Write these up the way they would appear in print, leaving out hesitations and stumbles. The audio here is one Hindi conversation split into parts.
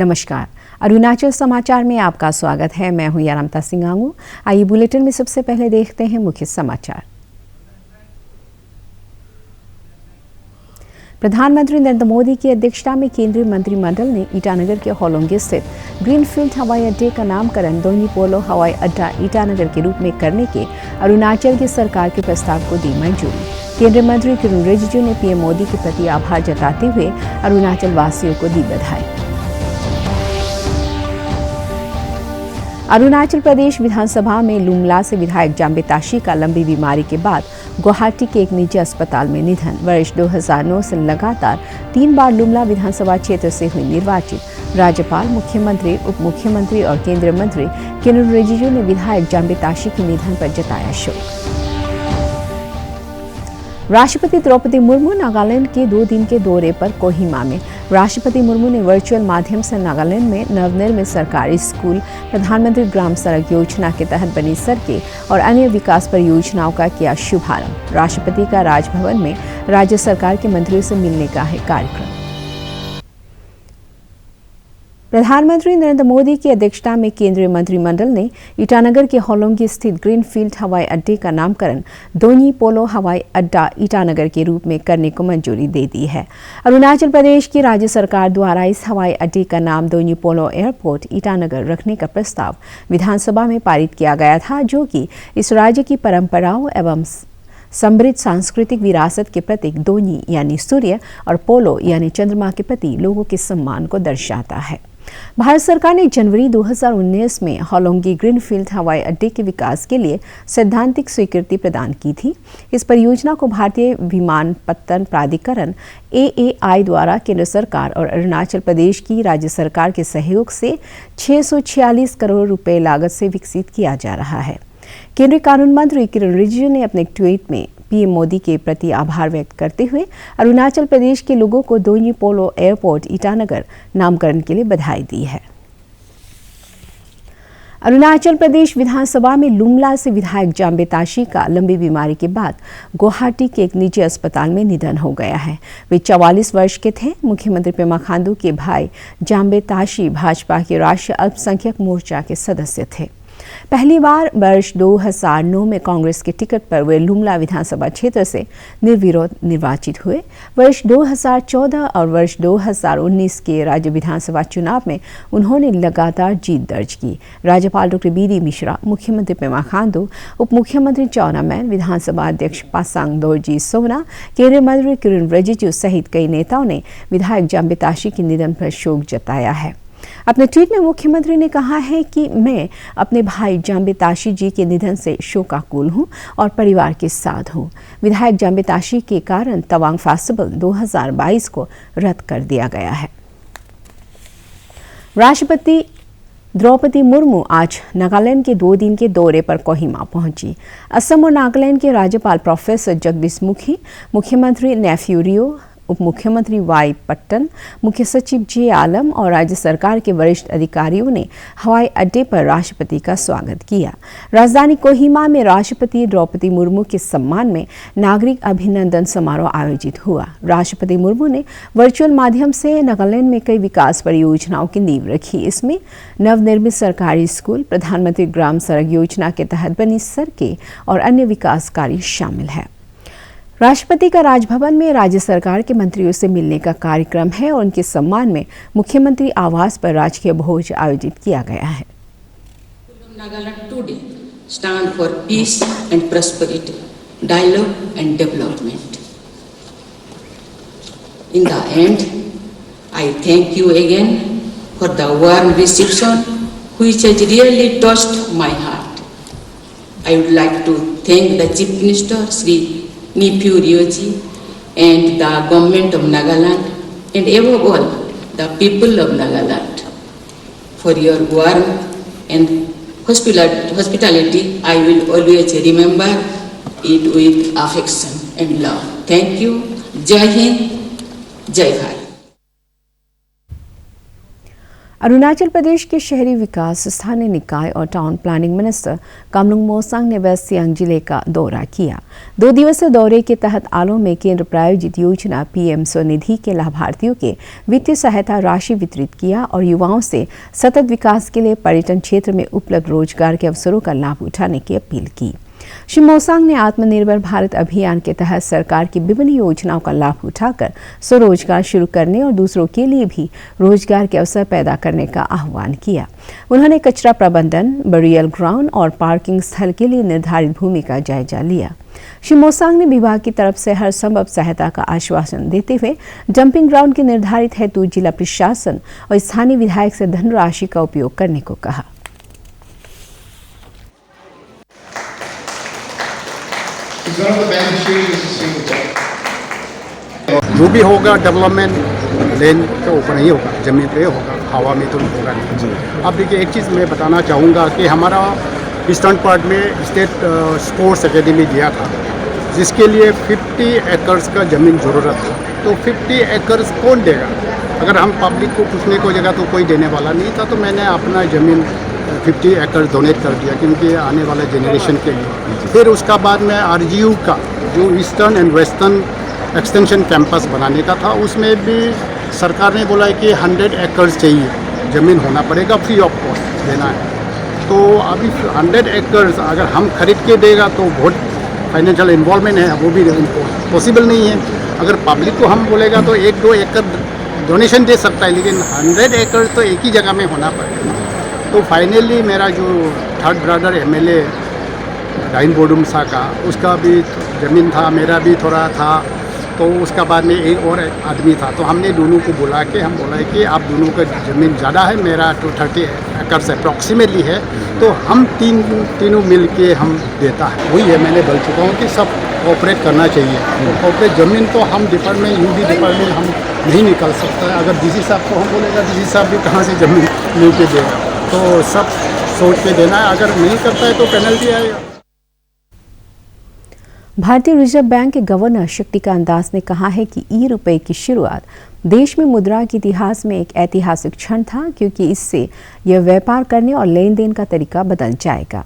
नमस्कार, अरुणाचल समाचार में आपका स्वागत है। मैं हूं यारामता सिंगांगू। आइए बुलेटिन में सबसे पहले देखते हैं मुख्य समाचार। प्रधानमंत्री नरेंद्र मोदी की अध्यक्षता में केंद्रीय मंत्रिमंडल ने ईटानगर के होलोंगी स्थित ग्रीनफील्ड हवाई अड्डे का नामकरण दोन्यी पोलो हवाई अड्डा ईटानगर के रूप में करने के अरुणाचल की सरकार के प्रस्ताव को दी मंजूरी। केंद्रीय मंत्री किरण रिजिजू ने पीएम मोदी के प्रति आभार जताते हुए अरुणाचल वासियों को दी बधाई। अरुणाचल प्रदेश विधानसभा में लुमला से विधायक जाम्बे ताशी का लंबी बीमारी के बाद गुवाहाटी के एक निजी अस्पताल में निधन। वर्ष 2009 से लगातार 3 बार लुमला विधानसभा क्षेत्र से हुई निर्वाचित राज्यपाल, मुख्यमंत्री, उप मुख्यमंत्री और केंद्रीय मंत्री किरण रिजिजू ने विधायक जाम्बे ताशी के निधन पर जताया शोक। राष्ट्रपति द्रौपदी मुर्मू नागालैंड के 2 दिन के दौरे पर कोहिमा में। राष्ट्रपति मुर्मू ने वर्चुअल माध्यम से नागालैंड में नवनिर्मित सरकारी स्कूल, प्रधानमंत्री ग्राम सड़क योजना के तहत बनी सड़कें और अन्य विकास परियोजनाओं का किया शुभारंभ। राष्ट्रपति का राजभवन में राज्य सरकार के मंत्रियों से मिलने का है कार्यक्रम। प्रधानमंत्री नरेंद्र मोदी की अध्यक्षता में केंद्रीय मंत्रिमंडल ने ईटानगर के होलोंगी स्थित ग्रीनफील्ड हवाई अड्डे का नामकरण दोन्यी पोलो हवाई अड्डा ईटानगर के रूप में करने को मंजूरी दे दी है। अरुणाचल प्रदेश की राज्य सरकार द्वारा इस हवाई अड्डे का नाम दोन्यी पोलो एयरपोर्ट ईटानगर रखने का प्रस्ताव विधानसभा में पारित किया गया था, जो कि इस राज्य की परंपराओं एवं समृद्ध सांस्कृतिक विरासत के प्रतीक दोन्यी यानी सूर्य और पोलो यानी चंद्रमा के प्रति लोगों के सम्मान को दर्शाता है। भारत सरकार ने जनवरी 2019 में होलोंगी ग्रीनफील्ड हवाई अड्डे के विकास के लिए सैद्धांतिक स्वीकृति प्रदान की थी। इस परियोजना को भारतीय विमानपत्तन प्राधिकरण AAI द्वारा केंद्र सरकार और अरुणाचल प्रदेश की राज्य सरकार के सहयोग से 646 करोड़ रुपए लागत से विकसित किया जा रहा है। केंद्रीय कानून मंत्री किरण रिजिजू ने अपने एक ट्वीट में पीएम मोदी के प्रति आभार व्यक्त करते हुए अरुणाचल प्रदेश के लोगों को दोन्यी पोलो एयरपोर्ट ईटानगर नामकरण के लिए बधाई दी है। अरुणाचल प्रदेश विधानसभा में लुमला से विधायक जाम्बे ताशी का लंबी बीमारी के बाद गुवाहाटी के एक निजी अस्पताल में निधन हो गया है। वे 44 वर्ष के थे। मुख्यमंत्री पेमा खांडू के भाई जाम्बे ताशी भाजपा के राष्ट्रीय अल्पसंख्यक मोर्चा के सदस्य थे। पहली बार वर्ष 2009 में कांग्रेस के टिकट पर वे लुमला विधानसभा क्षेत्र से निर्विरोध निर्वाचित हुए। वर्ष 2014 और वर्ष 2019 के राज्य विधानसभा चुनाव में उन्होंने लगातार जीत दर्ज की। राज्यपाल डॉ. BD मिश्रा, मुख्यमंत्री पेमा खांडू, उप मुख्यमंत्री चाउना मैन, विधानसभा अध्यक्ष पासांग दोरजी सोना, केंद्रीय मंत्री किरण रिजिजू सहित कई नेताओं ने विधायक जाम्बे ताशी के निधन पर शोक जताया है। अपने ट्वीट में मुख्यमंत्री ने कहा है कि मैं अपने भाई जाम्बे ताशी जी के निधन से शोकाकुल हूं और परिवार के साथ हूं। विधायक जाम्बे ताशी के कारण तवांग फेस्टिवल 2022 को रद्द कर दिया गया है। राष्ट्रपति द्रौपदी मुर्मू आज नागालैंड के 2 दिन के दौरे पर कोहिमा पहुंची। असम और नागालैंड के राज्यपाल प्रोफेसर जगदीश मुखी, मुख्यमंत्री नेफ्यू रियो, उप मुख्यमंत्री वाई पट्टन, मुख्य सचिव जे आलम और राज्य सरकार के वरिष्ठ अधिकारियों ने हवाई अड्डे पर राष्ट्रपति का स्वागत किया। राजधानी कोहिमा में राष्ट्रपति द्रौपदी मुर्मू के सम्मान में नागरिक अभिनंदन समारोह आयोजित हुआ। राष्ट्रपति मुर्मू ने वर्चुअल माध्यम से नागालैंड में कई विकास परियोजनाओं की नींव रखी। इसमें नवनिर्मित सरकारी स्कूल, प्रधानमंत्री ग्राम सड़क योजना के तहत बनी सड़कें और अन्य विकास कार्य शामिल है। राष्ट्रपति का राजभवन में राज्य सरकार के मंत्रियों से मिलने का कार्यक्रम है और उनके सम्मान में मुख्यमंत्री आवास पर राजकीय भोज आयोजित किया गया है। Nagaland today stand for peace and prosperity, dialogue and development. In the end, I thank you again for the warm reception which has really touched my heart. I would like to thank the Chief Minister Sri Neiphiu Rioji and the government of Nagaland and above all the people of Nagaland for your warm and hospitality. I will always remember it with affection and love. Thank you. Jai Hind, Jai Bharat. Arunachal Pradesh के शहरी विकास, स्थानीय निकाय और town planning minister Kamlung Mosang ने वेस्ट सियांग जिले का दौरा किया। 2 दिवसीय दौरे के तहत आलो में केंद्र प्रायोजित योजना पीएम स्वनिधि के लाभार्थियों के वित्तीय सहायता राशि वितरित किया और युवाओं से सतत विकास के लिए पर्यटन क्षेत्र में उपलब्ध रोजगार के अवसरों का लाभ उठाने की अपील की। श्री मोसांग ने आत्मनिर्भर भारत अभियान के तहत सरकार की विभिन्न योजनाओं का लाभ उठाकर स्वरोजगार शुरू करने और दूसरों के लिए भी रोजगार के अवसर पैदा करने का आह्वान किया। उन्होंने कचरा प्रबंधन, बरियल ग्राउंड और पार्किंग स्थल के लिए निर्धारित भूमि का जायजा लिया। श्री मोसांग ने विभाग की तरफ से हर संभव सहायता का आश्वासन देते हुए डंपिंग ग्राउंड के निर्धारित हेतु जिला प्रशासन और स्थानीय विधायक से धनराशि का उपयोग करने को कहा। जो भी होगा डेवलपमेंट लैंड के ऊपर नहीं होगा, ज़मीन पे होगा, हवा में तो होगा नहीं। अब देखिए, एक चीज़ मैं बताना चाहूँगा कि हमारा ईस्टर्न पार्ट में स्टेट स्पोर्ट्स एकेडमी दिया था, जिसके लिए 50 एकड़ का ज़मीन ज़रूरत था। तो 50 एकड़ कौन देगा? अगर हम पब्लिक को पूछने को जगह तो कोई देने वाला नहीं था, तो मैंने अपना ज़मीन 50 एकड़ डोनेट कर दिया, क्योंकि आने वाले जनरेशन के लिए। फिर उसका बाद में RGU का जो eastern and western extension campus बनाने का था, उसमें भी सरकार ने बोला है कि 100 एकड़ चाहिए, ज़मीन होना पड़ेगा, फ्री ऑफ कॉस्ट देना है। तो अभी 100 एकड़ अगर हम खरीद के देगा तो बहुत फाइनेंशियल इन्वॉल्वमेंट है, वो भी पॉसिबल नहीं है। अगर पब्लिक को हम बोलेगा तो 1-2 एकड़ डोनेशन दे सकता है, लेकिन 100 एकड़ तो एक ही जगह में होना पड़ेगा। तो फाइनली मेरा जो थर्ड ब्रदर MLA डाइन बोडुमसा का, उसका भी ज़मीन था, मेरा भी थोड़ा था, तो उसका बाद में एक और आदमी था। तो हमने दोनों को बुला के हम बोला कि आप दोनों का ज़मीन ज़्यादा है, मेरा तो 30 एकड़ से अप्रॉक्सीमेटली है, तो हम तीनों मिल के हम देता है। वही है, मैंने बोल चुका हूँ कि सब कोऑपरेट करना चाहिए। तो कोऑपरेट ज़मीन तो हम डिपार्टमेंट, UD डिपार्टमेंट हम नहीं निकाल सकता है। अगर DC साहब को हम बोलेगा, DC साहब भी कहाँ से ज़मीन लेके देगा? तो सब सोच के देना है, अगर नहीं करता है तो पेनल्टी आएगा। भारतीय रिजर्व बैंक के गवर्नर शक्तिकांत दास ने कहा है कि ई-रुपये की शुरुआत देश में मुद्रा के इतिहास में एक ऐतिहासिक क्षण था, क्योंकि इससे यह व्यापार करने और लेन देन का तरीका बदल जाएगा।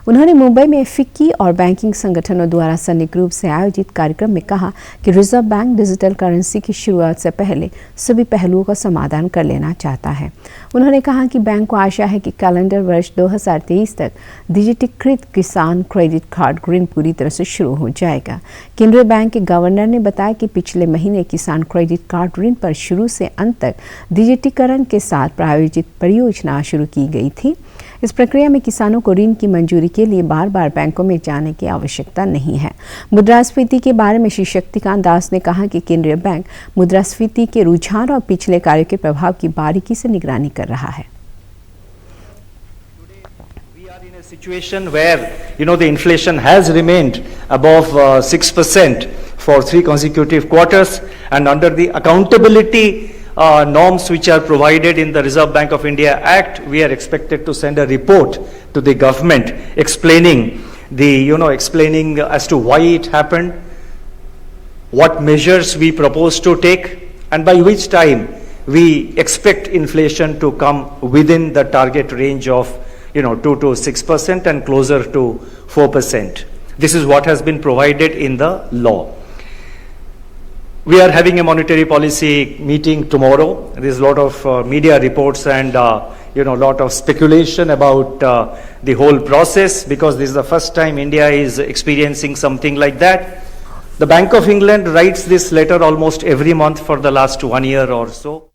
उन्होंने मुंबई में फिक्की और बैंकिंग संगठनों द्वारा संयुक्त रूप से आयोजित कार्यक्रम में कहा कि रिजर्व बैंक डिजिटल करेंसी की शुरुआत से पहले सभी पहलुओं का समाधान कर लेना चाहता है। उन्होंने कहा कि बैंक को आशा है कि कैलेंडर वर्ष 2023 तक डिजिटीकृत किसान क्रेडिट कार्ड ऋण पूरी तरह से शुरू हो जाएगा। केंद्रीय बैंक के गवर्नर ने बताया कि पिछले महीने किसान क्रेडिट कार्ड ऋण पर शुरू से अंत तक डिजिटीकरण के साथ प्रायोजित परियोजना शुरू की गई थी। इस प्रक्रिया में किसानों को ऋण की मंजूरी के लिए बार बार बैंकों में जाने की आवश्यकता नहीं है। मुद्रास्फीति के बारे में श्री शक्तिकांत दास ने कहा कि केंद्रीय बैंक मुद्रास्फीति के रुझान और पिछले कार्यों के प्रभाव की बारीकी से निगरानी कर रहा है। Situation where the inflation has remained above 6% for 3 consecutive quarters, and under the accountability norms which are provided in the Reserve Bank of India Act, we are expected to send a report to the government explaining explaining as to why it happened, what measures we propose to take, and by which time we expect inflation to come within the target range of 2 to 6% and closer to 4%. This is what has been provided in the law. We are having a monetary policy meeting tomorrow. There is a lot of media reports and lot of speculation about the whole process, because this is the first time India is experiencing something like that. The Bank of England writes this letter almost every month for the last 1 year or so.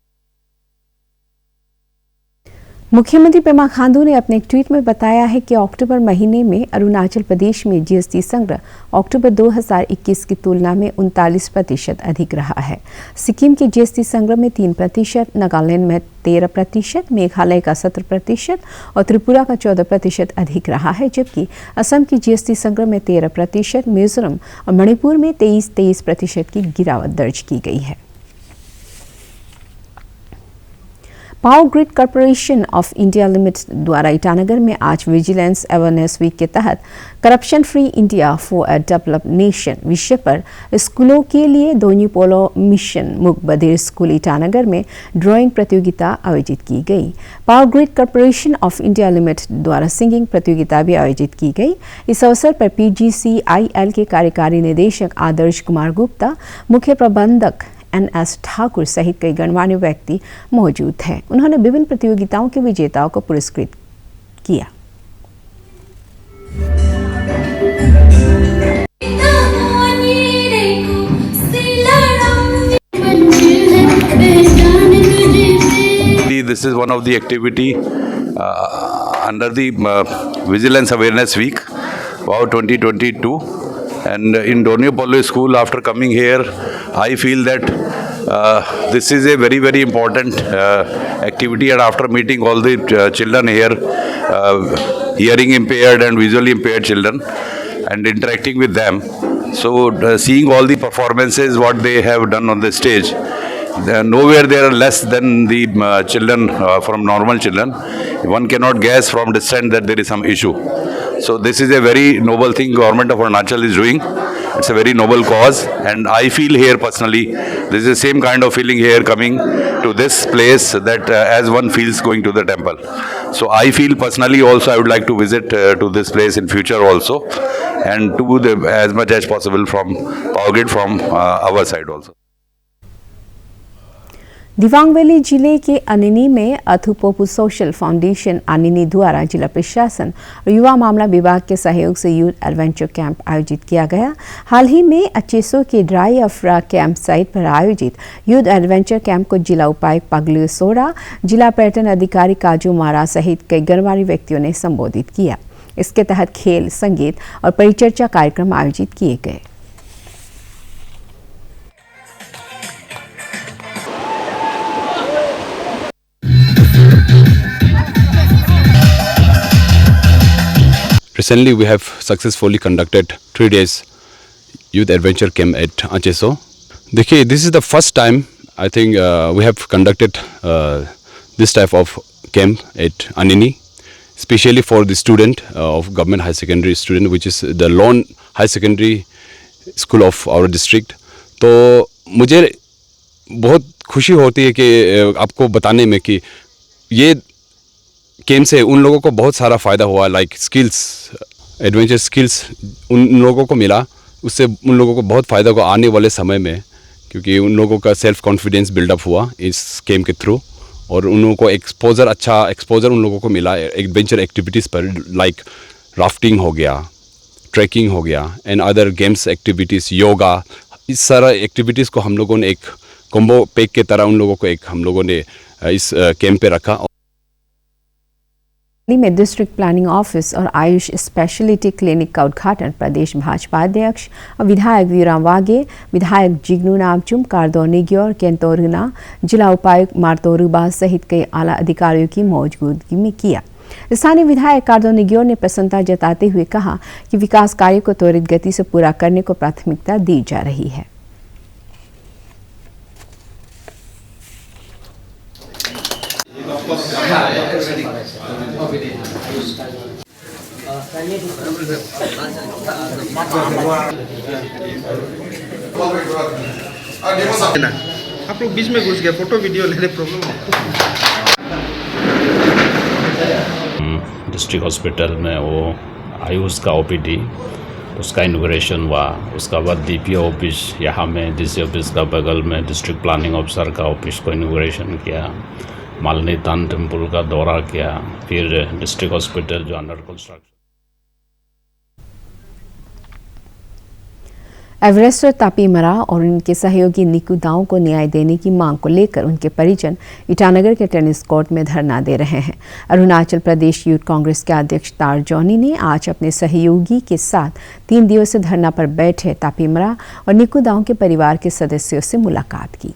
मुख्यमंत्री पेमा खांडू ने अपने एक ट्वीट में बताया है कि अक्टूबर महीने में अरुणाचल प्रदेश में GST संग्रह अक्टूबर 2021 की तुलना में 39% अधिक रहा है। सिक्किम के GST संग्रह में 3%, नागालैंड में 13%, मेघालय का 17% और त्रिपुरा का 14% अधिक रहा है, जबकि असम की GST संग्रह में 13%, मिजोरम और मणिपुर में 23% की गिरावट दर्ज की गई है। Power grid corporation of India limited द्वारा ईटानगर में आज विजिलेंस अवेयरनेस वीक के तहत corruption free India for a developed nation विषय पर स्कूलों के लिए दोनी पोलो मिशन मुख बधिर स्कूल ईटानगर में ड्राइंग प्रतियोगिता आयोजित की गई। Power grid corporation of India limited द्वारा सिंगिंग प्रतियोगिता भी आयोजित की गई। इस अवसर पर PGCIL के कार्यकारी निदेशक आदर्श कुमार गुप्ता, मुख्य प्रबंधक NS ठाकुर सहित कई गणमान्य व्यक्ति मौजूद थे। उन्होंने विभिन्न प्रतियोगिताओं के विजेताओं को पुरस्कृत किया। This is one of the activity under the Vigilance Awareness Week, wow 2022. And in Donio Polo School, after coming here, I feel that this is a very, very important activity. And after meeting all the children here, hearing impaired and visually impaired children, and interacting with them, so seeing all the performances, what they have done on the stage, nowhere they are less than the children from normal children. One cannot guess from distance that there is some issue. So this is a very noble thing government of Arunachal is doing. It's a very noble cause, and I feel here personally, this is the same kind of feeling here coming to this place that as one feels going to the temple. So I feel personally also I would like to visit to this place in future also, and do as much as possible from Power Grid from our side also. Dibang valley जिले के अनिनी में अथुपोपु सोशल फाउंडेशन अनिनी द्वारा जिला प्रशासन और युवा मामला विभाग के सहयोग से यूथ एडवेंचर कैंप आयोजित किया गया। हाल ही में अचेसो के ड्राई अफ्रा कैंप साइट पर आयोजित यूथ एडवेंचर कैंप को जिला उपायुक्त पगलू सोरा, जिला पर्यटन अधिकारी काजू मारा सहित कई गणमान्य व्यक्तियों ने संबोधित किया। इसके तहत खेल, संगीत और परिचर्चा कार्यक्रम आयोजित किए गए। Recently, we have successfully conducted 3 days youth adventure camp at Acheso. देखिए, this is the first time I think we have conducted this type of camp at Anini, especially for the student of government high secondary student, which is the lone high secondary school of our district. तो मुझे बहुत खुशी होती है कि आपको बताने में कि ये कैंप से उन लोगों को बहुत सारा फ़ायदा हुआ, लाइक स्किल्स, एडवेंचर स्किल्स उन लोगों को मिला। उससे उन लोगों को बहुत फ़ायदा हुआ आने वाले समय में, क्योंकि उन लोगों का सेल्फ कॉन्फिडेंस बिल्डअप हुआ इस कैंप के थ्रू, और उन लोगों को अच्छा एक्सपोजर उन लोगों को मिला एडवेंचर एक्टिविटीज़ पर, लाइक राफ्टिंग हो गया, ट्रैकिंग हो गया, and other games activities, yoga. इस सारा एक्टिविटीज़ को हम लोगों ने एक कॉम्बो पैक के तरह उन लोगों को हम लोगों ने इस कैंप पे रखा। में डिस्ट्रिक्ट प्लानिंग ऑफिस और आयुष स्पेशलिटी क्लिनिक का उद्घाटन प्रदेश भाजपा अध्यक्ष और विधायक वीराम वागे, विधायक जिग्नू नामचुम, कारदो निग्योर, केंतोरुना, जिला उपायुक्त मार्तोरुबा सहित कई आला अधिकारियों की मौजूदगी में किया। स्थानीय विधायक कारदो निग्योर ने प्रसन्नता जताते हुए कहा कि विकास कार्य को त्वरित गति से पूरा करने को प्राथमिकता दी जा रही है। आप लोग बीच में घुस गए, फोटो वीडियो लेने प्रॉब्लम है। डिस्ट्रिक्ट हॉस्पिटल में वो आयुष का OPD, उसका इनॉग्रेशन हुआ। उसका बाद DPO ऑफिस, यहाँ में DC ऑफिस का बगल में डिस्ट्रिक्ट प्लानिंग ऑफिसर का ऑफिस को इनॉग्रेशन किया। मालनी तान टेम्पल का दौरा किया। फिर डिस्ट्रिक्ट हॉस्पिटल जो अंडर कंस्ट्रक्शन। एवरेस्टर तापीमरा और उनके सहयोगी निकू दाऊ को न्याय देने की मांग को लेकर उनके परिजन ईटानगर के टेनिस कोर्ट में धरना दे रहे हैं। अरुणाचल प्रदेश यूथ कांग्रेस के अध्यक्ष तार जॉनी ने आज अपने सहयोगी के साथ 3 दिवसीय धरना पर बैठे तापीमरा और निकू दाऊ के परिवार के सदस्यों से मुलाकात की।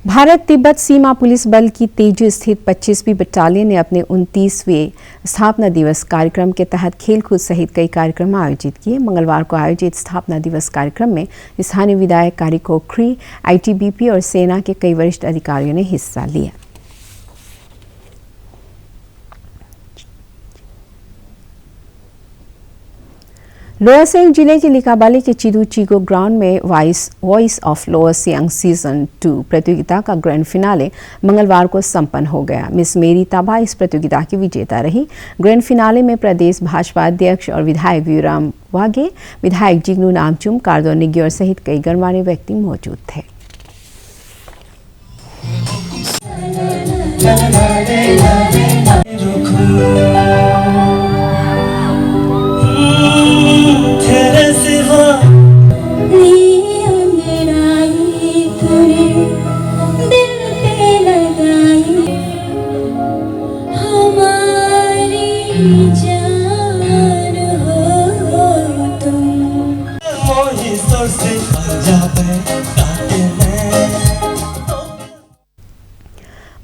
भारत तिब्बत सीमा पुलिस बल की तेजू स्थित 25वीं बटालियन ने अपने 29वें स्थापना दिवस कार्यक्रम के तहत खेलकूद सहित कई कार्यक्रम आयोजित किए। मंगलवार को आयोजित स्थापना दिवस कार्यक्रम में स्थानीय विधायक कारिको क्री, आईटीबीपी और सेना के कई वरिष्ठ अधिकारियों ने हिस्सा लिया। लोअर सियांग जिले के लिकाबाली के चिदू चिगो ग्राउंड में voice of lower Siang season 2 प्रतियोगिता का ग्रैंड फिनाले मंगलवार को संपन्न हो गया। मिस मेरी ताबा इस प्रतियोगिता की विजेता रही। ग्रैंड फिनाले में प्रदेश भाजपा अध्यक्ष और विधायक वीराम वागे, विधायक जिग्नू नामचुम, कारदो निग्योर सहित कई गणमान्य व्यक्ति मौजूद थे।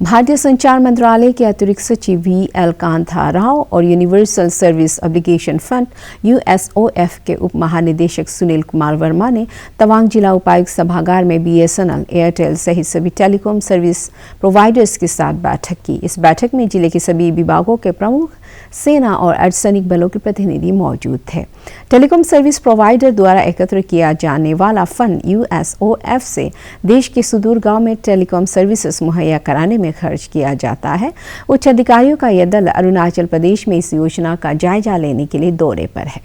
भारतीय संचार मंत्रालय के अतिरिक्त सचिव VL कांथा राव और universal service obligation fund USOF के उप महानिदेशक सुनील कुमार वर्मा ने तवांग जिला उपायुक्त सभागार में BSNL, एयरटेल सहित सभी टेलीकॉम सर्विस प्रोवाइडर्स के साथ बैठक की। इस बैठक में जिले के सभी विभागों के प्रमुख, सेना और अर्धसैनिक बलों के प्रतिनिधि मौजूद थे। टेलीकॉम सर्विस प्रोवाइडर द्वारा एकत्र किया जाने वाला फंड USOF से देश के सुदूर गांव में टेलीकॉम सर्विसेज मुहैया कराने में खर्च किया जाता है। उच्च अधिकारियों का यह दल अरुणाचल प्रदेश में इस योजना का जायजा लेने के लिए दौरे पर है।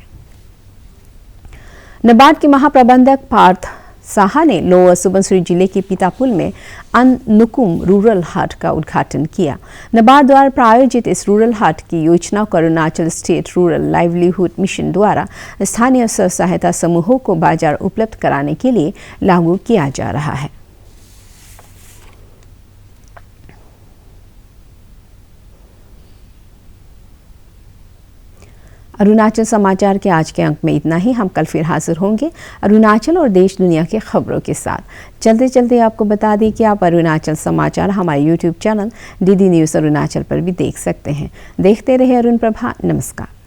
नबार्ड के महाप्रबंधक पार्थ साहा ने लोअर सुबनसिरी जिले के पितापुल में अननुकुम रूरल हाट का उद्घाटन किया। नबार्ड द्वारा प्रायोजित इस रूरल हाट की योजना को Arunachal state rural livelihood mission द्वारा स्थानीय स्व सहायता समूहों को बाजार उपलब्ध कराने के लिए लागू किया जा रहा है। अरुणाचल समाचार के आज के अंक में इतना ही। हम कल फिर हाजिर होंगे अरुणाचल और देश दुनिया के खबरों के साथ। चलते चलते आपको बता दें कि आप अरुणाचल समाचार हमारे YouTube channel DD news Arunachal पर भी देख सकते हैं। देखते रहे अरुण प्रभा। नमस्कार।